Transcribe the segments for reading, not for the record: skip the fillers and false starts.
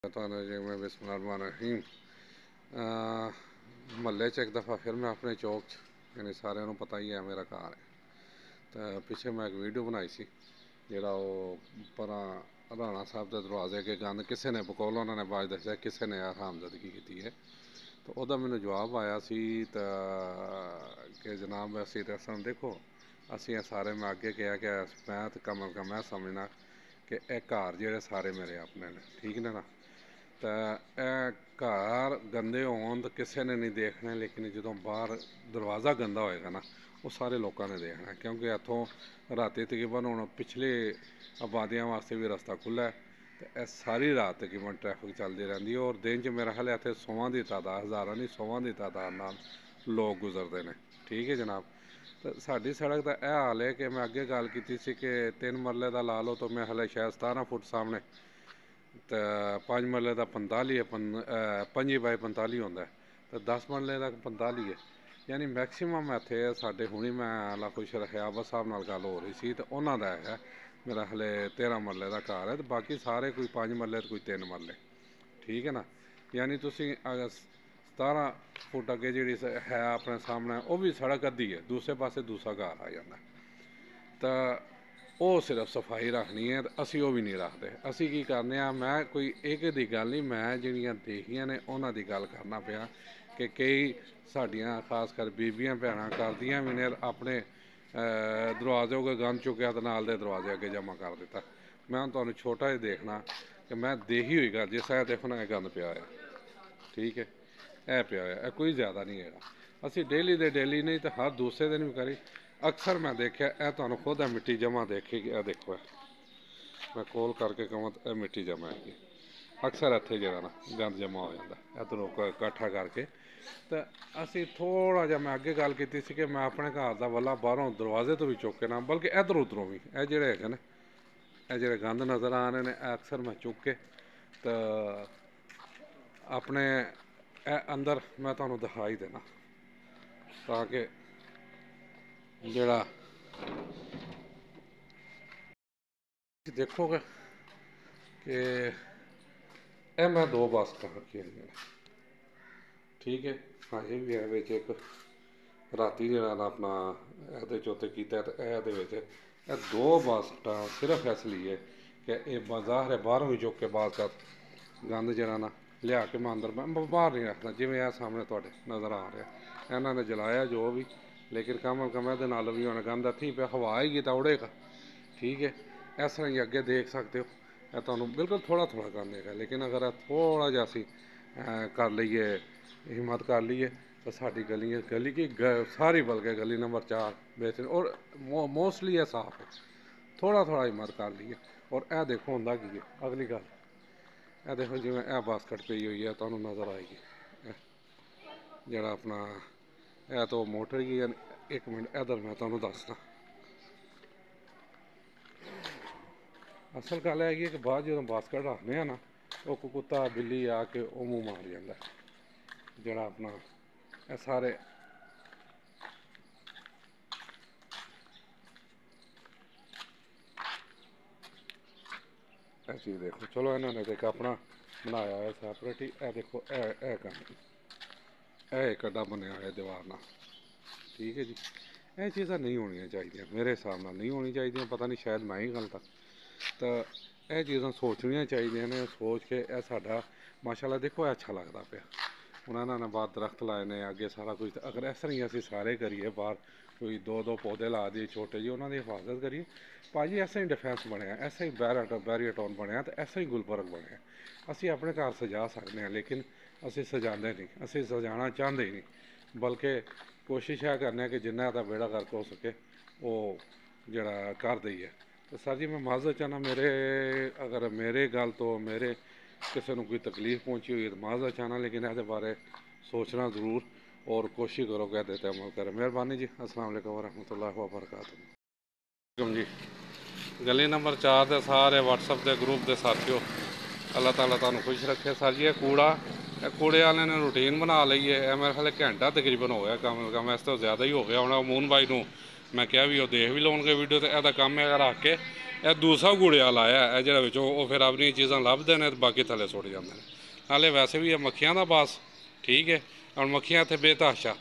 जी मैं बिस्मिल्लाहिर्रहमानिर्रहीम महल्ले च एक दफ़ा फिर मैं अपने चौक यानी सारे पता ही है मेरा घर है। तो पिछे मैं एक वीडियो बनाई सी जोड़ा पर राणा साहब के दरवाजे के गंद किसी ने बकौल उन्होंने बाज दसिया किसी ने हरामजादगी की है। तो वह मैंने जवाब आया सी कि जनाब असी तो देखो असी सारे मैं अगे कहा कि मैं तो कमल का मैं समझना कि एक घर जेड़े सारे मेरे अपने ने ठीक ने ना। तो घर गंदे होन तो किसी ने नहीं देखने, लेकिन जो बाहर दरवाज़ा गंदा होएगा ना वो सारे लोगों ने देखना, क्योंकि इतों रात तकरीबन हूँ पिछले आबादियों वास्ते भी रस्ता खुला है। तो सारी रात तकरीबन ट्रैफिक चलती रहती है और दिन च मेरा ख्याल इतने 100 की तादाद, हज़ारों नहीं 100 की तादाद नाल लोग गुजरते हैं। ठीक है जनाब। तो साड़ी सड़क का यह हाल है कि मैं अगे गल की कि 3 मरले का ला लो तो मैं हाले शायद 17 फुट सामने, तो 5 मरले का 45 है, 5 बाई 45 होंगे, तो 10 मरले का 45 है। यानी मैक्सीमम इतने साढ़े हुणी मैं अल्लाह खुश रखे आबा साहब नाल गल हो रही सी तो उन्होंने है मेरा हले 13 मरले का घर है, तो बाकी सारे कोई 5 मरले कोई 3 मरले। ठीक है ना। यानी तुसी अगर 17 फुट अगे जी है अपने सामने वो भी सड़क अद्धी है, दूसरे पासे दूसरा घर आ जाता। तो वो सिर्फ सफाई रखनी है, असी वो भी नहीं रखते। असी की करने मैं कोई एक दी गल नहीं, मैं जिहड़ियां देखियां ने उन्हां दी गल करना पिया कि कई साडियां खास कर बीबियां भैणां करदियां भी ने अपने दरवाजे को गंद चुक्या तो नाल दे दरवाजे अगे जमा कर दिता। मैं तुहानूं छोटा जिहा देखना कि मैं देखी हुई गल जिस तरह देखो ना गंद पिया है। ठीक है, यह पिया है कोई ज़्यादा नहीं है। असी डेली दे डेली नहीं तो हर दूसरे दिन भी करी अक्सर मैं देखा यह तुहानूं खुद है मिट्टी जमा देखेगी। यह देखो मैं कोल करके कह मिट्टी जमा है अक्सर इत्थे जो ना गंद जमा हो जाता इधरों इकट्ठा करके। तो असी थोड़ा जहा मैं अगे गल की कि मैं अपने घर का वल्ला बाहरों दरवाजे तो भी चुक के ना बल्कि इधर उधरों भी यह जोड़े है ना यह जो गंद नज़र आ रहे हैं अक्सर मैं चुक के तो अपने अंदर मैं तुहानूं दिखाई देना ताकि जड़ा देखोगे कि यह मैं 2 बास्कटां रखियां ने। ठीक है, अजे भी है एक राती जो अपना ये चौथे किया तो यह 2 बास्कटां सिर्फ इसलिए कि यह बाजार है बाहरों भी चुक के बास्कट गंद जरा ना लिया के मैं अंदर मैं बाहर नहीं रखता जिमें यह सामने थोड़े नज़र आ रहा इन्होंने जलाया जो भी, लेकिन कम कम ये नाल भी होना गंद इत्थे पे हवा आएगी तो उड़ेगा। ठीक है, इस तरह ही अगे देख सकते हो यह तुहानूं बिल्कुल थोड़ा थोड़ा गंद देगा, लेकिन अगर थोड़ा जहा असी कर लीए हिम्मत कर लीए तो साड़ी गली गली की सारी बल्कि गली नंबर 4 बेहतरीन और मोस्टली है साफ है। थोड़ा थोड़ा हिम्मत कर लीए और यह देखो होंदा की है अगली गल यह देखो जिवें यह बास्कट पई हुई है तुहानूं नज़र आएगी जरा अपना यह तो मोटर की है। एक मिनट इधर मैं तुहानूं दसदा असल गल है कि बाद जो बास्कट रखने ना वो कुत्ता बिल्ली आके वो मुँह मार जाता जरा अपना यह सारे यह चीज़ देखो। चलो इन्होंने एक अपना बनाया है सैपरेट ही यह देखो यह काम एक अड्डा बनया है दीवार ना। ठीक है जी, यह चीज़ां नहीं होनी चाहिए मेरे हिसाब नाल नहीं होनी चाहिए, पता नहीं शायद मैं ही गलत हाँ। तो यह चीज़ां सोचनियां चाहिए ने सोच के यह साडा माशाअल्लाह देखो अच्छा लगता पाया। हुण इन्होंने बाहर दरख्त लाए ने अगे सारा कुछ अगर इस तरह ही असीं सारे करिए बाहर कोई 2-2 पौधे ला दिए छोटे जी उन्होंने हिफाजत करिए भाजी ऐसा ही डिफेंस बनया ऐसा ही बैरीटाउन बनया तो ऐसा ही गुलबर्ग बनया। असीं अपने घर सजा सकते हैं लेकिन असीं सजाते नहीं, असीं सजाना चाहते ही नहीं, बल्कि कोशिश यह करने कि जिन्ना दा बेड़ा गर्क हो सके वो जड़ा कर दईए। तो सर जी मैं माजरत चाहना मेरे अगर मेरे गल तो मेरे किसी को कोई तकलीफ पहुँची हुई है तो माजरत चाहना, लेकिन ये बारे सोचना ज़रूर और कोशिश करो कि देते अमल करें। मेहरबानी जी। अस्सलाम वालेकुम वरहमतुल्लाहि वबरकातुहू जी। गली नंबर 4 के सारे व्हाट्सएप के ग्रुप के साथियों अल्लाह ताला तुहानूं खुश रखे। सर जी कूड़ा कूड़े वाले ने रूटीन बना ली है मेरे ख्याल घंटा तकरीबन हो गया कम इस तो ज़्यादा ही हो गया होना। अमून भाई नूं मैं क्या भी वो देख भी लाउणगे वीडियो तो यह काम है रख के ਇਹ ਦੂਸਰਾ ਕੂੜੇ ਵਾਲਾ ਆਇਆ, ਇਹ ਜਿਹੜਾ ਵਿੱਚੋਂ ਉਹ ਫਿਰ ਆਪਣੀਆਂ ਚੀਜ਼ਾਂ ਲੱਭਦੇ ਨੇ ਤੇ ਬਾਕੀ ਥੱਲੇ ਸੁੱਟ ਜਾਂਦੇ ਨੇ। ਨਾਲੇ ਵੈਸੇ ਵੀ ਇਹ ਮੱਖੀਆਂ ਦਾ ਬਾਸ, ਠੀਕ ਹੈ। ਹੁਣ ਮੱਖੀਆਂ ਇੱਥੇ ਬੇਤਹਾਸ਼ਾ,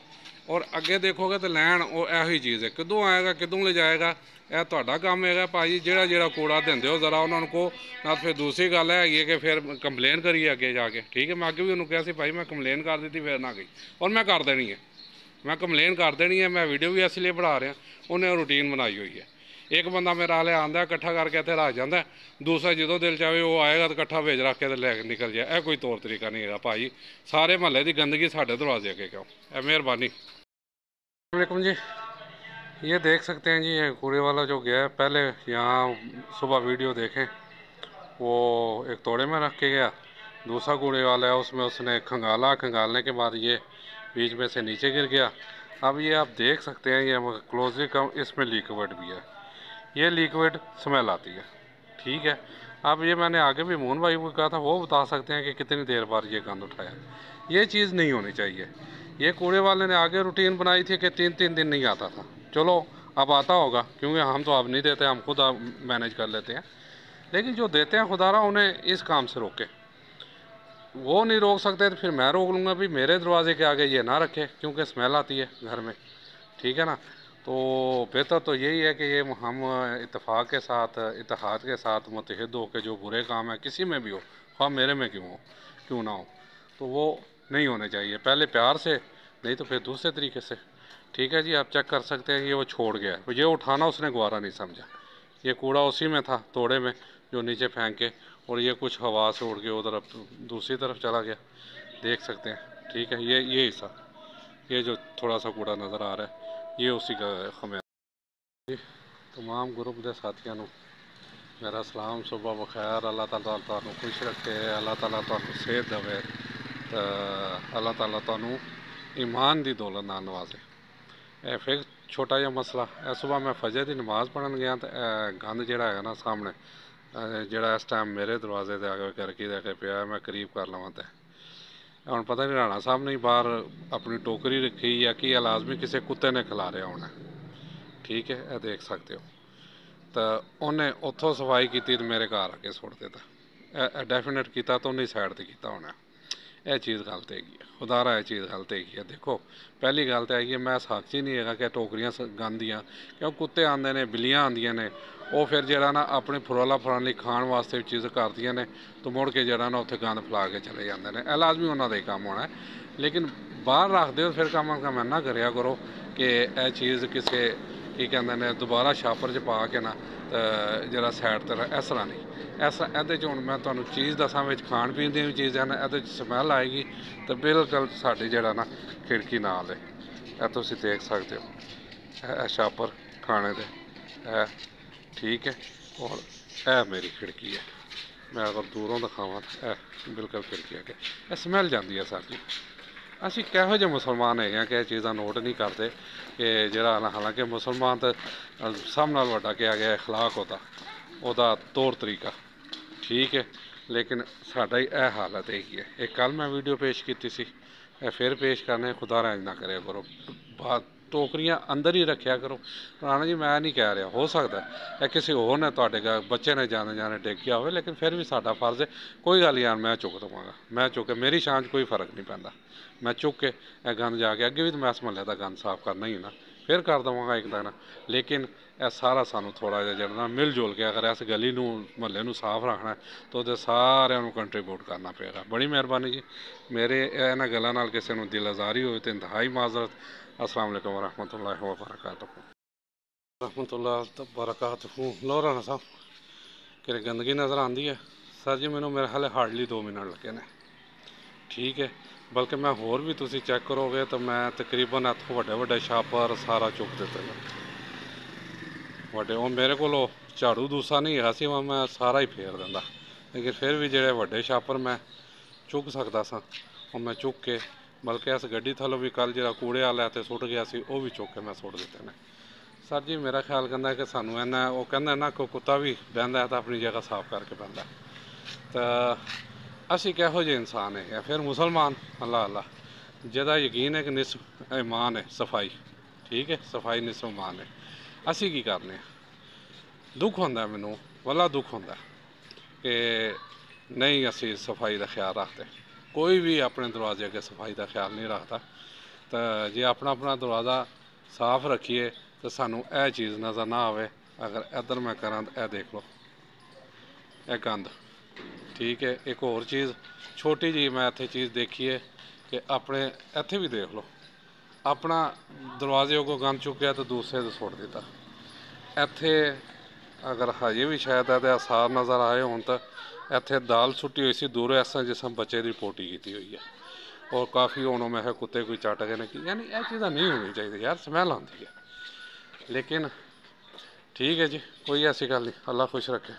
ਔਰ ਅੱਗੇ ਦੇਖੋਗੇ ਤਾਂ ਲੈਣ ਉਹ ਇਹੋ ਹੀ ਚੀਜ਼ ਹੈ, ਕਿੱਦੋਂ ਆਏਗਾ ਕਿੱਦੋਂ ਲੈ ਜਾਏਗਾ, ਇਹ ਤੁਹਾਡਾ ਕੰਮ ਹੈਗਾ ਭਾਜੀ। ਜਿਹੜਾ ਕੂੜਾ ਦਿੰਦੇ ਹੋ ਜ਼ਰਾ ਉਹਨਾਂ ਨੂੰ ਕਹੋ ਨਾ। ਫਿਰ ਦੂਸਰੀ ਗੱਲ ਹੈਗੀ ਹੈ ਕਿ ਫਿਰ ਕੰਪਲੇਨ ਕਰੀਏ ਅੱਗੇ ਜਾ ਕੇ, ਠੀਕ ਹੈ। ਮੈਂ ਅੱਗੇ ਵੀ ਉਹਨੂੰ ਕਿਹਾ ਸੀ ਭਾਈ ਮੈਂ ਕੰਪਲੇਨ ਕਰ ਦਿੱਤੀ, ਫਿਰ ਨਾ ਗਈ, ਔਰ ਮੈਂ ਕਰ ਦੇਣੀ ਹੈ, ਮੈਂ ਕੰਪਲੇਨ ਕਰ ਦੇਣੀ ਹੈ। ਮੈਂ ਵੀਡੀਓ ਵੀ ਇਸ ਲਈ ਬਣਾ ਰਿਹਾ, ਉਹਨੇ ਰੂਟੀਨ ਬਣਾਈ ਹੋਈ ਹੈ। ਇੱਕ ਬੰਦਾ ਮੇਰਾ ਹਾਲੇ ਆਉਂਦਾ ਇਕੱਠਾ ਕਰਕੇ ਇੱਥੇ ਰੱਖ ਜਾਂਦਾ, ਦੂਸਰਾ ਜਦੋਂ ਦਿਲ ਚਾਹਵੇ ਉਹ ਆਏਗਾ ਤਾਂ ਇਕੱਠਾ ਵੇਚ ਰੱਖ ਕੇ ਤੇ ਲੈ ਕੇ ਨਿਕਲ ਜਾਏ। ਇਹ ਕੋਈ ਤੌਰ ਤਰੀਕਾ नहीं है भाई। सारे महल्ले की गंदगी साढ़े दरवाजे अगे क्यों? मेहरबानी। वालेकुम जी, ये देख सकते हैं जी, ये कूड़े वाला जो गया है, पहले यहाँ सुबह वीडियो देखें, वो एक तोड़े में रख के गया। दूसरा कूड़े वाला है उसमें उसने खंगाला, खंगालने के बाद ये बीच में से नीचे गिर गया। अब ये आप देख सकते हैं, ये क्लोजली कम, इसमें लिक्विड भी है, ये लिक्विड स्मेल आती है, ठीक है। अब ये मैंने आगे भी मोहन भाई को कहा था, वो बता सकते हैं कि कितनी देर बाद ये गंद उठाया। ये चीज़ नहीं होनी चाहिए। ये कूड़े वाले ने आगे रूटीन बनाई थी कि 3-3 दिन नहीं आता था, चलो अब आता होगा, क्योंकि हम तो अब नहीं देते, हम खुद मैनेज कर लेते हैं। लेकिन जो देते हैं खुदारा उन्हें इस काम से रोके, वो नहीं रोक सकते तो फिर मैं रोक लूँगा भी मेरे दरवाजे के आगे ये ना रखे, क्योंकि स्मेल आती है घर में, ठीक है ना। तो बेहतर तो यही है कि ये हम इत्तेफाक के साथ, इत्तेहाद के साथ मुत्तहिद हो के जो बुरे काम है किसी में भी हो, हाँ मेरे में क्यों ना हो, तो वो नहीं होने चाहिए। पहले प्यार से, नहीं तो फिर दूसरे तरीके से, ठीक है जी। आप चेक कर सकते हैं, ये वो छोड़ गया, तो ये उठाना उसने गवारा नहीं समझा। ये कूड़ा उसी में था तोड़े में जो नीचे फेंक के, और ये कुछ हवा से उड़ के उधर दूसरी तरफ चला गया, देख सकते हैं, ठीक है। ये हिस्सा, ये जो थोड़ा सा कूड़ा नज़र आ रहा है, ये उसी का खमियाजा। तमाम ग्रुप के साथियों को मेरा सलाम, सुबह बखैर। अल्लाह ताला तुहानू खुश रखे, अल्लाह ताला तुहानू सेहत देवे, तो अल्लाह ताला तुहानू ईमान की दौलत नाल नवाजे। फिर छोटा जिहा मसला, सुबह मैं फजर की नमाज़ पढ़न गया तो गंद जिहड़ा है ना सामने, जिहड़ा इस टाइम मेरे दरवाजे के आगे करके देखे पिया, मैं करीब कर लवां तो हम पता नहीं राणा साहब ने बाहर अपनी टोकरी रखी या कि लाजमी किसी कुत्ते ने खिला रहा होना, ठीक है। यह देख सकते हो, तो उन्हें उतों सफाई की तो मेरे घर आके सुट दिता, डेफिनेट किया तो उन्हें साइड से किया होना। यह चीज़ गलत हैगी है, खुदारा यह चीज़ गलत हैगी है। देखो पहली गल तो है मैं साक्षी नहीं है कि टोकरियां गंदियाँ, क्यों कुत्ते आते हैं, बिल्लियाँ आंदियां ने, वो फिर जरा ना अपने फुरौला फराने लिए खाण वास्ते चीज़ करदियां ने, तो मुड़ के जरा ना उत्थे गंद फैला के चले जाते हैं। यह लाजमी उन्होंने ही काम होना है, लेकिन बाहर रख दो फिर कम अज कम इन्ना करा करो कि यह चीज़ किसी की कहते हैं दोबारा छापर च पा के ना जरा साइड तर इस तरह नहीं, इस ये हूँ मैं तुम्हें चीज़ दसा खाण पीन दी भी चीज़ है ना, ये स्मैल आएगी तो बिल्कुल साड़ी जरा ना खिड़की नाल है। यह तुम देख सकते हो, छापर खाने दे है, ठीक है। और यह मेरी खिड़की है, मैं अगर दूरों दिखावा तो बिल्कुल खिड़की है, स्मैल जाती है सारी। असी किहो जे मुसलमान है कि यह चीज़ा नोट नहीं करते कि जरा, हालांकि मुसलमान तो सब नाल वड्डा कहा गया अखलाक होता तौर तरीका, ठीक है। लेकिन साडा ही यह हालत यही है। एक कल मैं वीडियो पेश की सी, फिर पेश करने, खुदा इंज ना करे करो, टोकरियां अंदर ही रखा करो। राणा जी मैं नहीं कह रहा, हो सकता है किसी होर ने तुहाडे बच्चे ने जाने जाने डिग गया हो, लेकिन फिर भी साडा फर्ज है। कोई गल यार मैं चुक देवांगा, मैं चुक के, मेरी शान कोई फर्क नहीं पैंदा, मैं चुक के गंद जाके अगे भी तो मैं इस महल्ले का गंद साफ करना ही ना, फिर कर देवांगा एक दिन। लेकिन यह सारा सानू थोड़ा जिहा जरा मिल जुल के अगर इस गली नूं महल्ले नूं साफ रखना है तो उहदे सारिआं नूं कंट्रीब्यूट करना पेगा। बड़ी मेहरबानी जी। मेरे इन्हां गल्लां नाल किसी नूं दिल आज़ारी होए तो इंतहाई माजरत। अस्सलाम वालेकुम वरहमतुल्लाहि वबरकातुहू। रहमतुल्लाहि वबरकातुहू। लो राणा साहब कि गंदगी नज़र आती है सर जी, मैनू मेरे हाले हार्डली 2 मिनट लगे ने, ठीक है। बल्कि मैं होर भी तुसी चेक करोगे तो मैं तकरीबन इत्थों वड्डे छापर सारा चुक दिते ने वड्डे। वो मेरे को झाड़ू दूसरा नहीं है सी, मैं सारा ही फेर दिंदा, लेकिन फिर भी जेडे वड्डे छापर मैं चुक सकदा सा वो मैं चुक के, बल्कि इस गड्डी थल्लों भी कल जो कूड़े वाला ते सुट गया सी वो भी चुक के मैं सुट दिते ने। सर जी मेरा ख्याल कहता है कि सानू इन्ना, वो कहंदा ना कोई कुत्ता भी बहंदा है तो अपनी जगह साफ करके बहंदा, तो असी किहो जे इंसान है। फिर मुसलमान अल्लाह अल्लाह, जिहदा यकीन है कि निस्फ ईमान है सफाई, ठीक है, सफाई निस्फ ईमान है। असी की करने, दुख होंदा मैनू बड़ा दुख होंदा कि नहीं असी सफाई का ख्याल रखते। कोई भी अपने दरवाजे अगे सफाई का ख्याल नहीं रखता। तो जे अपना अपना दरवाज़ा साफ रखिए तो सानू यह चीज़ नज़र ना आवे। अगर इधर मैं करा तो यह देख लो, यह गंद। ठीक है, एक होर चीज़ छोटी जी मैं इत्थे चीज़ देखी है कि अपने इत्थे भी देख लो, अपना दरवाजे को गंद चुक्या तो दूसरे से सुट दिता। इत्थे अगर हजे भी शायद ਇਹਦੇ आसार नज़र आए होन तो इत्थे दाल सुट्टी हुई सी दूरों, ऐसा जिस बच्चे की पोटी की हुई है। और काफ़ी हूँ मैं कुत्ते कोई चट गए ने कि यानी यह चीज़ां नहीं होनी चाहिए यार, स्मैल आती है। लेकिन ठीक है जी, कोई ऐसी गल नहीं, अल्लाह खुश रखे।